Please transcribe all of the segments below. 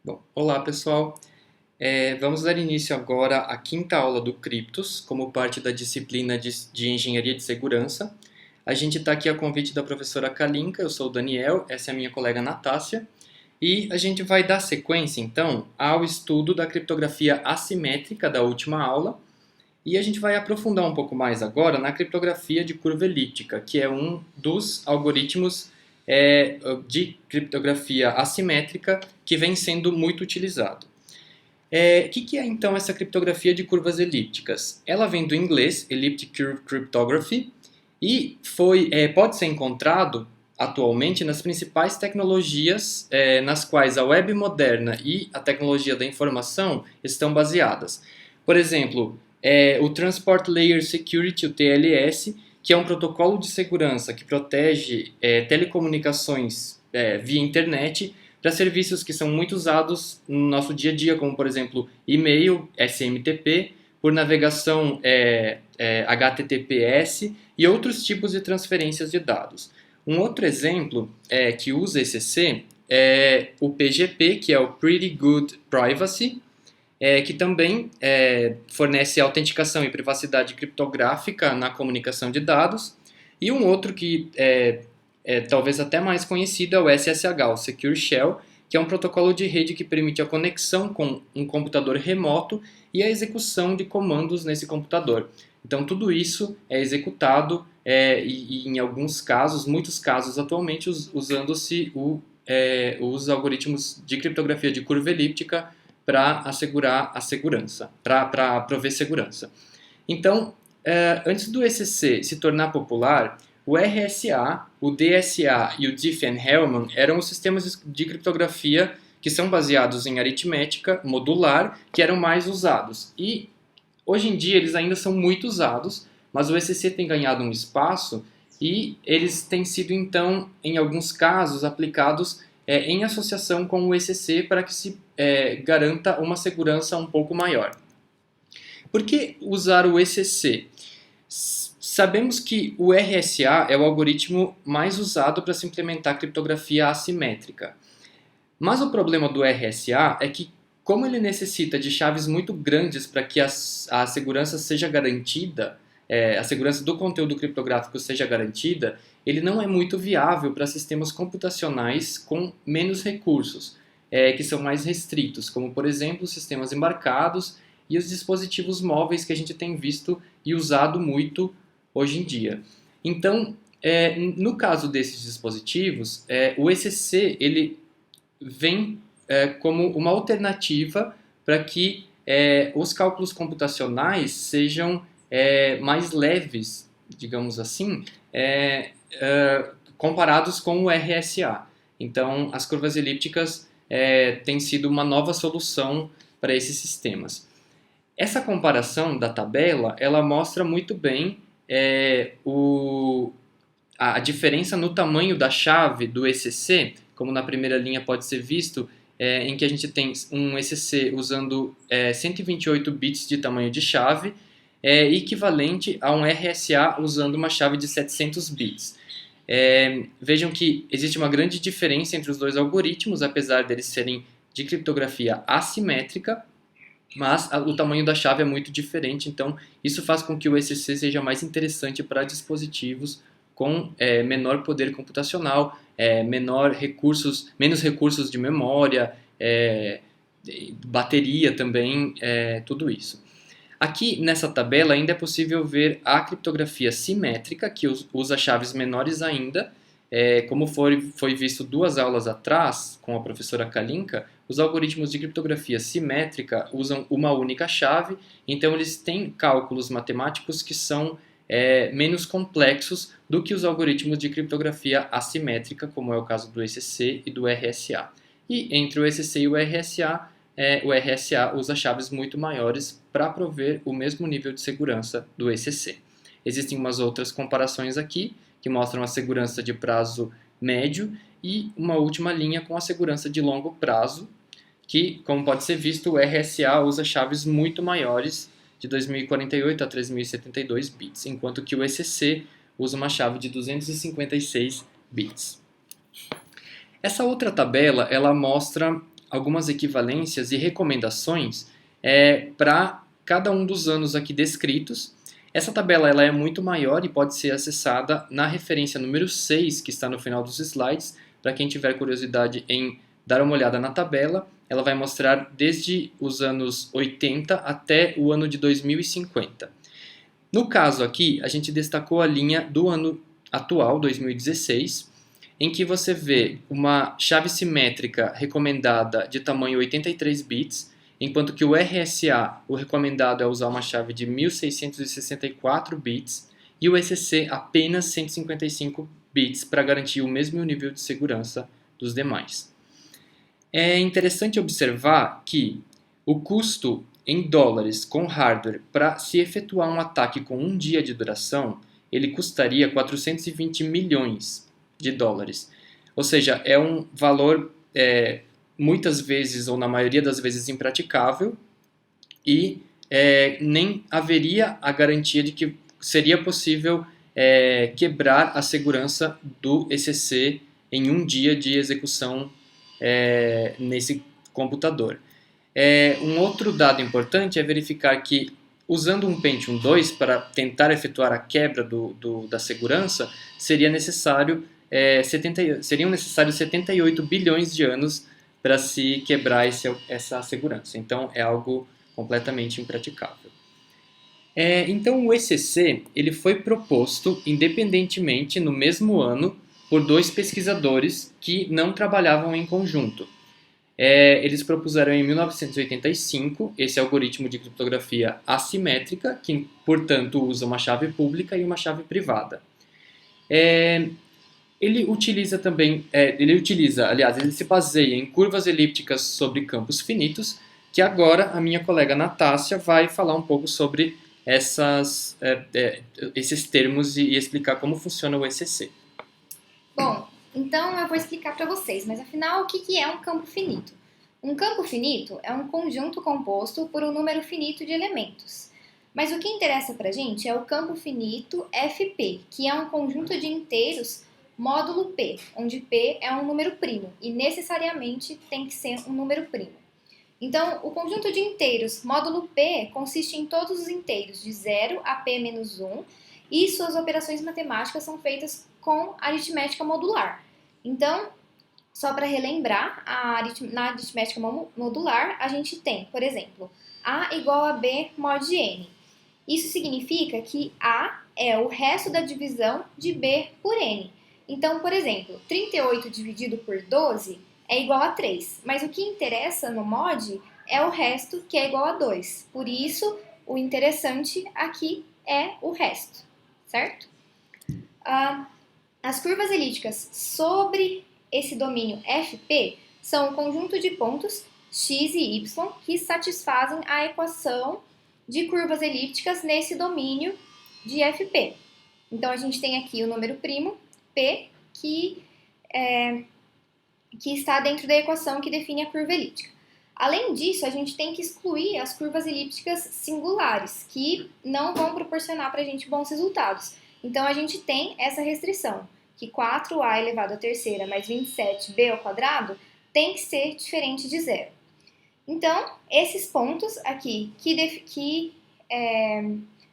Bom, olá pessoal, vamos dar início agora à quinta aula do Cryptos, como parte da disciplina de Engenharia de Segurança. A gente está aqui a convite da professora Kalinka, eu sou o Daniel, essa é a minha colega Natácia, e a gente vai dar sequência então ao estudo da criptografia assimétrica da última aula, e a gente vai aprofundar um pouco mais agora na criptografia de curva elíptica, que é um dos algoritmos de criptografia assimétrica que vem sendo muito utilizado. O que é então essa criptografia de curvas elípticas? Ela vem do inglês Elliptic Curve Cryptography e pode ser encontrado atualmente nas principais tecnologias nas quais a web moderna e a tecnologia da informação estão baseadas. Por exemplo, o Transport Layer Security, o TLS, que é um protocolo de segurança que protege telecomunicações via internet para serviços que são muito usados no nosso dia a dia, como por exemplo e-mail, SMTP, por navegação HTTPS e outros tipos de transferências de dados. Um outro exemplo que usa ECC é o PGP, que é o Pretty Good Privacy, que também fornece autenticação e privacidade criptográfica na comunicação de dados. E um outro que talvez até mais conhecido é o SSH, o Secure Shell, que é um protocolo de rede que permite a conexão com um computador remoto e a execução de comandos nesse computador. Então tudo isso é executado e em alguns casos, muitos casos atualmente, usando-se os algoritmos de criptografia de curva elíptica para assegurar a segurança, para prover segurança. Então, antes do ECC se tornar popular, o RSA, o DSA e o Diffie-Hellman eram os sistemas de criptografia que são baseados em aritmética modular, que eram mais usados. E hoje em dia eles ainda são muito usados, mas o ECC tem ganhado um espaço e eles têm sido, então, em alguns casos, aplicados em associação com o ECC para que se garanta uma segurança um pouco maior. Por que usar o ECC? Sabemos que o RSA é o algoritmo mais usado para se implementar criptografia assimétrica. Mas o problema do RSA é que, como ele necessita de chaves muito grandes para que a segurança seja garantida, a segurança do conteúdo criptográfico seja garantida, ele não é muito viável para sistemas computacionais com menos recursos, que são mais restritos, como, por exemplo, os sistemas embarcados e os dispositivos móveis que a gente tem visto e usado muito hoje em dia. Então, no caso desses dispositivos, o ECC ele vem como uma alternativa para que os cálculos computacionais sejam mais leves, digamos assim, comparados com o RSA. Então, as curvas elípticas têm sido uma nova solução para esses sistemas. Essa comparação da tabela, ela mostra muito bem a diferença no tamanho da chave do ECC, como na primeira linha pode ser visto, em que a gente tem um ECC usando 128 bits de tamanho de chave, equivalente a um RSA usando uma chave de 700 bits. Vejam que existe uma grande diferença entre os dois algoritmos, apesar deles serem de criptografia assimétrica, mas o tamanho da chave é muito diferente, então isso faz com que o ECC seja mais interessante para dispositivos com menor poder computacional, menos recursos de memória, bateria também, tudo isso. Aqui nessa tabela ainda é possível ver a criptografia simétrica, que usa chaves menores ainda. Como foi visto 2 aulas atrás com a professora Kalinka, os algoritmos de criptografia simétrica usam uma única chave, então eles têm cálculos matemáticos que são menos complexos do que os algoritmos de criptografia assimétrica, como é o caso do ECC e do RSA. E entre o ECC e o RSA usa chaves muito maiores para prover o mesmo nível de segurança do ECC. Existem umas outras comparações aqui, que mostram a segurança de prazo médio e uma última linha com a segurança de longo prazo, que, como pode ser visto, o RSA usa chaves muito maiores, de 2048 a 3072 bits, enquanto que o ECC usa uma chave de 256 bits. Essa outra tabela, ela mostra algumas equivalências e recomendações para cada um dos anos aqui descritos. Essa tabela ela é muito maior e pode ser acessada na referência número 6, que está no final dos slides. Para quem tiver curiosidade em dar uma olhada na tabela, ela vai mostrar desde os anos 80 até o ano de 2050. No caso aqui, a gente destacou a linha do ano atual, 2016, em que você vê uma chave simétrica recomendada de tamanho 83 bits, enquanto que o RSA, o recomendado é usar uma chave de 1664 bits, e o ECC apenas 155 bits para garantir o mesmo nível de segurança dos demais. É interessante observar que o custo em dólares com hardware para se efetuar um ataque com um dia de duração, ele custaria 420 milhões de dólares. Ou seja, é um valor muitas vezes, ou na maioria das vezes, impraticável e nem haveria a garantia de que seria possível quebrar a segurança do ECC em um dia de execução nesse computador. Um outro dado importante é verificar que, usando um Pentium 2 para tentar efetuar a quebra da segurança, seriam necessários 78 bilhões de anos para se quebrar essa segurança. Então, é algo completamente impraticável. Então, o ECC ele foi proposto independentemente no mesmo ano por dois pesquisadores que não trabalhavam em conjunto. Eles propuseram em 1985 esse algoritmo de criptografia assimétrica, que, portanto, usa uma chave pública e uma chave privada. Ele se baseia em curvas elípticas sobre campos finitos, que agora a minha colega Natácia vai falar um pouco sobre esses termos e explicar como funciona o ECC. Bom, então eu vou explicar para vocês, mas afinal, o que é um campo finito? Um campo finito é um conjunto composto por um número finito de elementos. Mas o que interessa para a gente é o campo finito FP, que é um conjunto de inteiros módulo P, onde P é um número primo e necessariamente tem que ser um número primo. Então, o conjunto de inteiros módulo P consiste em todos os inteiros de 0 a P menos 1 e suas operações matemáticas são feitas com aritmética modular. Então, só para relembrar, na aritmética modular, a gente tem, por exemplo, A igual a B mod N. Isso significa que A é o resto da divisão de B por N. Então, por exemplo, 38 dividido por 12 é igual a 3, mas o que interessa no mod é o resto, que é igual a 2. Por isso, o interessante aqui é o resto, certo? As curvas elípticas sobre esse domínio FP são o conjunto de pontos x e y que satisfazem a equação de curvas elípticas nesse domínio de FP. Então, a gente tem aqui o número primo, P, que está dentro da equação que define a curva elíptica. Além disso, a gente tem que excluir as curvas elípticas singulares, que não vão proporcionar para a gente bons resultados. Então, a gente tem essa restrição, que 4a elevado à terceira mais 27b ao quadrado tem que ser diferente de zero. Então, esses pontos aqui que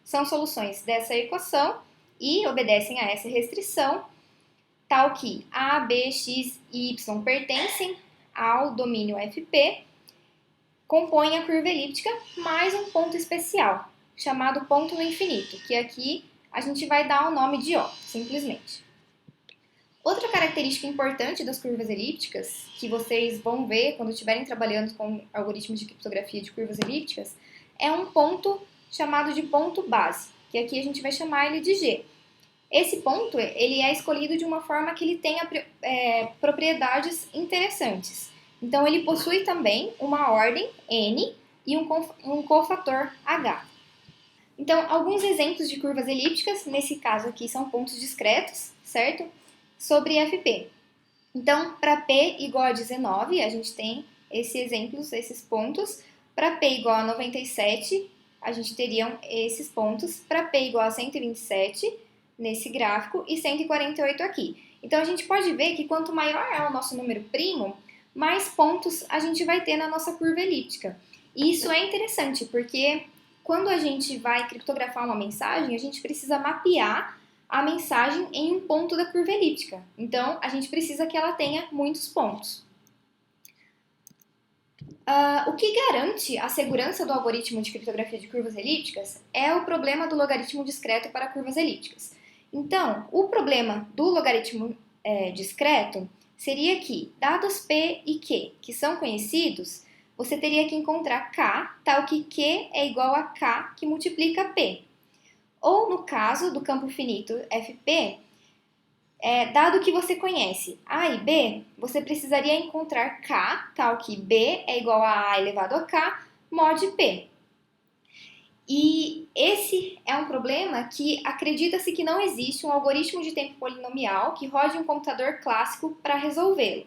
são soluções dessa equação e obedecem a essa restrição, tal que A, B, X e Y pertencem ao domínio FP, compõem a curva elíptica mais um ponto especial, chamado ponto no infinito, que aqui a gente vai dar o nome de O, simplesmente. Outra característica importante das curvas elípticas, que vocês vão ver quando estiverem trabalhando com algoritmos de criptografia de curvas elípticas, é um ponto chamado de ponto base, que aqui a gente vai chamar ele de G. Esse ponto ele é escolhido de uma forma que ele tenha propriedades interessantes. Então, ele possui também uma ordem N e um cofator H. Então, alguns exemplos de curvas elípticas, nesse caso aqui, são pontos discretos, certo? Sobre FP. Então, para P igual a 19, a gente tem esses pontos. Para P igual a 97, a gente teria esses pontos. Para P igual a 127, nesse gráfico, e 148 aqui. Então, a gente pode ver que quanto maior é o nosso número primo, mais pontos a gente vai ter na nossa curva elíptica. E isso é interessante, porque quando a gente vai criptografar uma mensagem, a gente precisa mapear a mensagem em um ponto da curva elíptica. Então, a gente precisa que ela tenha muitos pontos. O que garante a segurança do algoritmo de criptografia de curvas elípticas é o problema do logaritmo discreto para curvas elípticas. Então, o problema do logaritmo discreto seria que, dados P e Q, que são conhecidos, você teria que encontrar K, tal que Q é igual a K que multiplica P. Ou, no caso do campo finito FP, dado que você conhece A e B, você precisaria encontrar K, tal que B é igual a A elevado a K, mod P. E esse é um problema que acredita-se que não existe um algoritmo de tempo polinomial que rode um computador clássico para resolvê-lo.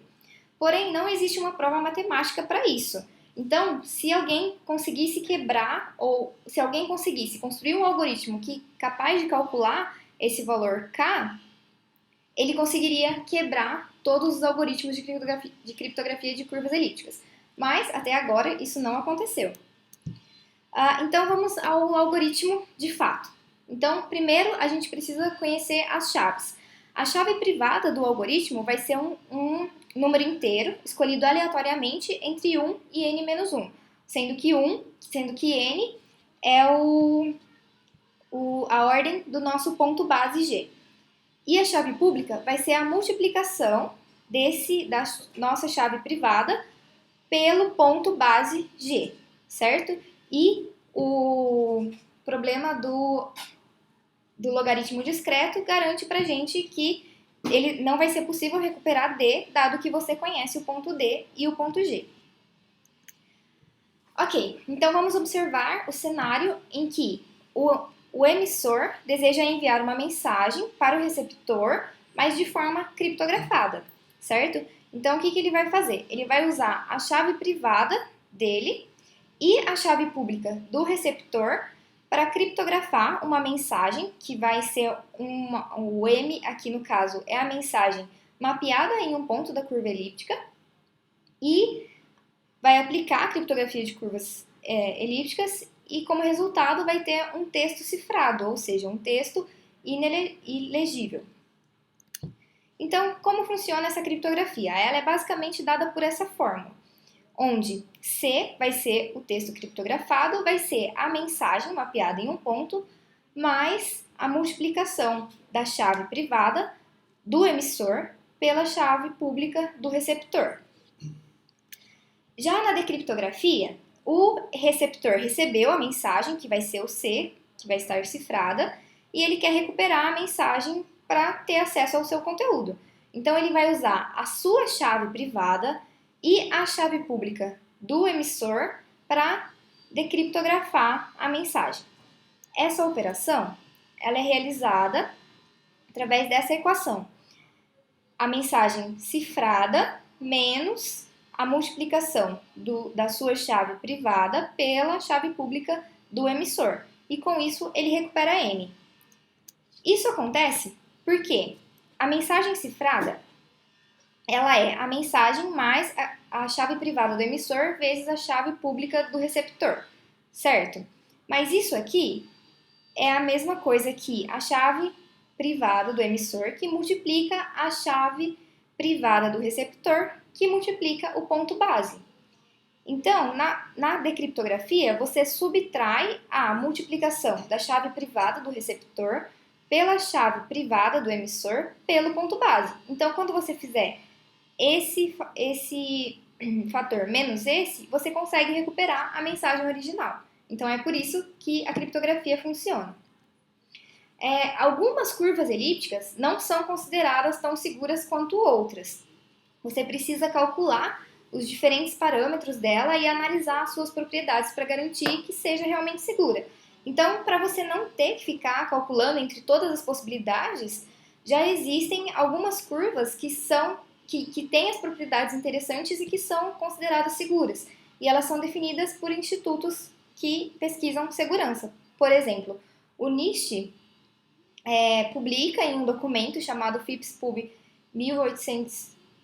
Porém, não existe uma prova matemática para isso. Então, se alguém conseguisse quebrar, ou se alguém conseguisse construir um algoritmo capaz de calcular esse valor K, ele conseguiria quebrar todos os algoritmos de criptografia de curvas elípticas. Mas, até agora, isso não aconteceu. Então, vamos ao algoritmo de fato. Então, primeiro, a gente precisa conhecer as chaves. A chave privada do algoritmo vai ser um número inteiro, escolhido aleatoriamente entre 1 e n-1, sendo que n é a ordem do nosso ponto base G. E a chave pública vai ser a multiplicação da nossa chave privada pelo ponto base G, certo? E o problema do logaritmo discreto garante pra gente que ele não vai ser possível recuperar D, dado que você conhece o ponto D e o ponto G. Ok, então vamos observar o cenário em que o emissor deseja enviar uma mensagem para o receptor, mas de forma criptografada, certo? Então, o que ele vai fazer? Ele vai usar a chave privada dele e a chave pública do receptor para criptografar uma mensagem que vai ser o M, aqui no caso, é a mensagem mapeada em um ponto da curva elíptica e vai aplicar a criptografia de curvas elípticas e, como resultado, vai ter um texto cifrado, ou seja, um texto ilegível. Então, como funciona essa criptografia? Ela é basicamente dada por essa fórmula, onde C vai ser o texto criptografado, vai ser a mensagem mapeada em um ponto, mais a multiplicação da chave privada do emissor pela chave pública do receptor. Já na decriptografia, o receptor recebeu a mensagem, que vai ser o C, que vai estar cifrada, e ele quer recuperar a mensagem para ter acesso ao seu conteúdo. Então, ele vai usar a sua chave privada e a chave pública do emissor para decriptografar a mensagem. Essa operação ela é realizada através dessa equação. A mensagem cifrada menos a multiplicação da sua chave privada pela chave pública do emissor. E com isso ele recupera N. Isso acontece porque a mensagem cifrada ela é a mensagem mais a chave privada do emissor vezes a chave pública do receptor, certo? Mas isso aqui é a mesma coisa que a chave privada do emissor que multiplica a chave privada do receptor que multiplica o ponto base. Então, na decriptografia, você subtrai a multiplicação da chave privada do receptor pela chave privada do emissor pelo ponto base. Então, quando você fizer esse fator menos esse, você consegue recuperar a mensagem original. Então, é por isso que a criptografia funciona. Algumas curvas elípticas não são consideradas tão seguras quanto outras. Você precisa calcular os diferentes parâmetros dela e analisar as suas propriedades para garantir que seja realmente segura. Então, para você não ter que ficar calculando entre todas as possibilidades, já existem algumas curvas que têm as propriedades interessantes e que são consideradas seguras. E elas são definidas por institutos que pesquisam segurança. Por exemplo, o NIST publica em um documento chamado FIPS-PUB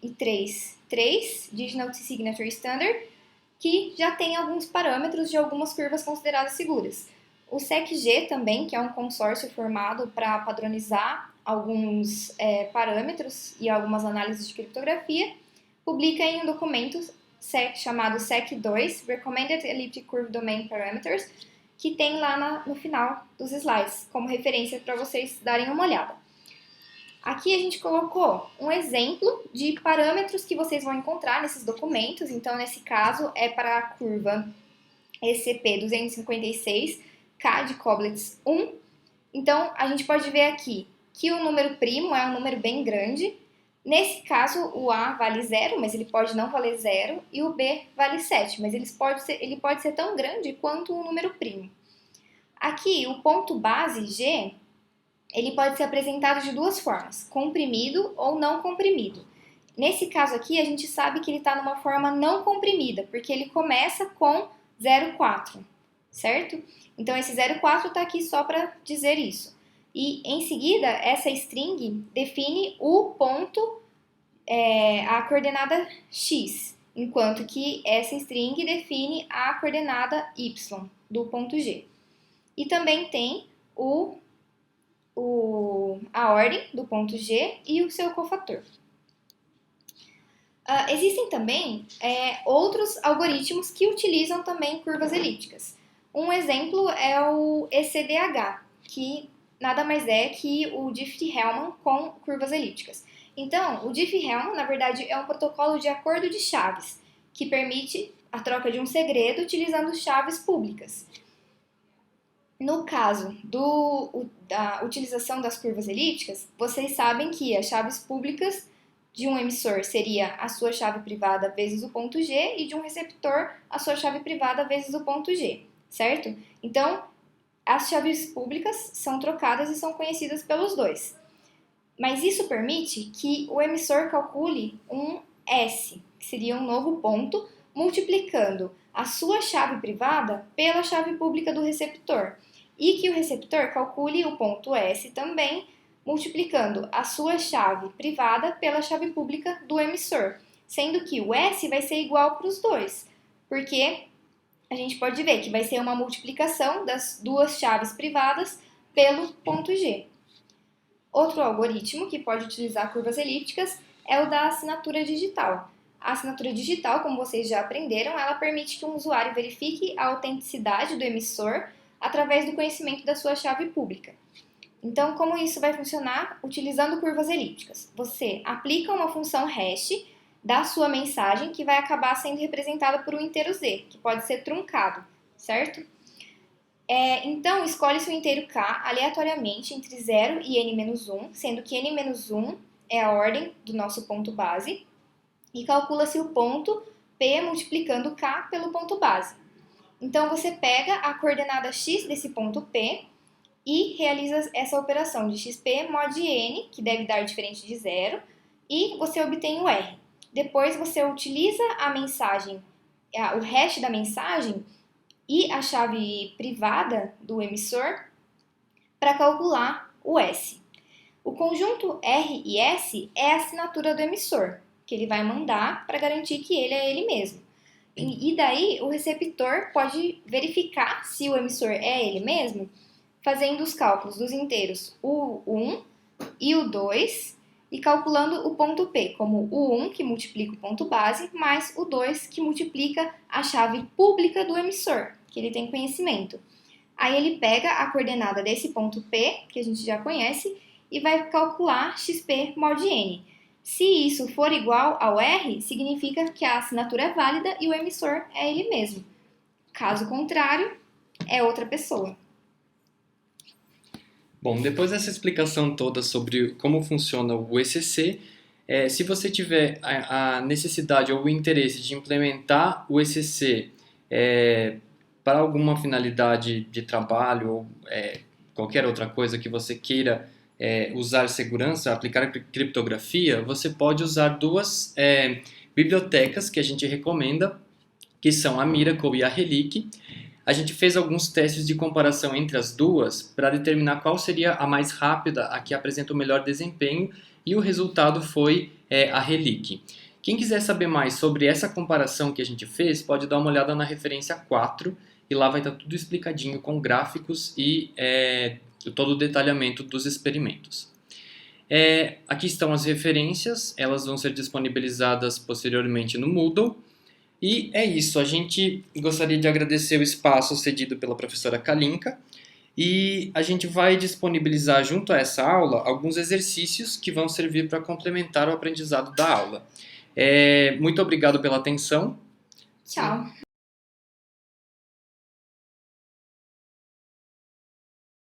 e 3.3, Digital Signature Standard, que já tem alguns parâmetros de algumas curvas consideradas seguras. O SecG também, que é um consórcio formado para padronizar alguns parâmetros e algumas análises de criptografia, publica em um documento chamado SEC2, Recommended Elliptic Curve Domain Parameters, que tem lá no final dos slides, como referência para vocês darem uma olhada. Aqui a gente colocou um exemplo de parâmetros que vocês vão encontrar nesses documentos. Então, nesse caso, é para a curva ECP256, K de Koblitz 1. Então, a gente pode ver aqui que o número primo é um número bem grande. Nesse caso, o A vale 0, mas ele pode não valer 0, e o B vale 7, mas ele pode ser tão grande quanto um número primo. Aqui, o ponto base G, ele pode ser apresentado de duas formas, comprimido ou não comprimido. Nesse caso aqui, a gente sabe que ele está numa forma não comprimida, porque ele começa com 0,4, certo? Então, esse 0,4 está aqui só para dizer isso. E, em seguida, essa string define o ponto, a coordenada x, enquanto que essa string define a coordenada y do ponto G. E também tem a ordem do ponto G e o seu cofator. Existem também outros algoritmos que utilizam também curvas elípticas. Um exemplo é o ECDH, que nada mais é que o Diffie-Hellman com curvas elípticas. Então, o Diffie-Hellman, na verdade, é um protocolo de acordo de chaves, que permite a troca de um segredo utilizando chaves públicas. No caso da utilização das curvas elípticas, vocês sabem que as chaves públicas de um emissor seria a sua chave privada vezes o ponto G e de um receptor a sua chave privada vezes o ponto G, certo? Então, as chaves públicas são trocadas e são conhecidas pelos dois. Mas isso permite que o emissor calcule um S, que seria um novo ponto, multiplicando a sua chave privada pela chave pública do receptor. E que o receptor calcule o ponto S também, multiplicando a sua chave privada pela chave pública do emissor, sendo que o S vai ser igual para os dois, porque a gente pode ver que vai ser uma multiplicação das duas chaves privadas pelo ponto G. Outro algoritmo que pode utilizar curvas elípticas é o da assinatura digital. A assinatura digital, como vocês já aprenderam, ela permite que um usuário verifique a autenticidade do emissor através do conhecimento da sua chave pública. Então, como isso vai funcionar? Utilizando curvas elípticas. Você aplica uma função hash da sua mensagem que vai acabar sendo representada por um inteiro z, que pode ser truncado, certo? Então, escolhe-se o inteiro k aleatoriamente entre 0 e n-1, sendo que n-1 é a ordem do nosso ponto base, e calcula-se o ponto p multiplicando k pelo ponto base. Então, você pega a coordenada x desse ponto P e realiza essa operação de xp mod n, que deve dar diferente de 0, e você obtém o R. Depois, você utiliza a mensagem, o hash da mensagem e a chave privada do emissor para calcular o S. O conjunto R e S é a assinatura do emissor, que ele vai mandar para garantir que ele é ele mesmo. E daí, o receptor pode verificar se o emissor é ele mesmo, fazendo os cálculos dos inteiros o 1 e o 2, e calculando o ponto P, como o 1, que multiplica o ponto base, mais o 2, que multiplica a chave pública do emissor, que ele tem conhecimento. Aí ele pega a coordenada desse ponto P, que a gente já conhece, e vai calcular xp mod n. Se isso for igual ao R, significa que a assinatura é válida e o emissor é ele mesmo. Caso contrário, é outra pessoa. Bom, depois dessa explicação toda sobre como funciona o ECC, se você tiver a necessidade ou o interesse de implementar o ECC para alguma finalidade de trabalho ou qualquer outra coisa que você queira usar segurança, aplicar criptografia, você pode usar duas bibliotecas que a gente recomenda, que são a Miracle e a Relic. A gente fez alguns testes de comparação entre as duas para determinar qual seria a mais rápida, a que apresenta o melhor desempenho e o resultado foi a Relic. Quem quiser saber mais sobre essa comparação que a gente fez, pode dar uma olhada na referência 4, e lá vai estar tudo explicadinho com gráficos e todo o detalhamento dos experimentos. Aqui estão as referências, elas vão ser disponibilizadas posteriormente no Moodle. E é isso, a gente gostaria de agradecer o espaço cedido pela professora Kalinka, e a gente vai disponibilizar junto a essa aula alguns exercícios que vão servir para complementar o aprendizado da aula. Muito obrigado pela atenção. Tchau!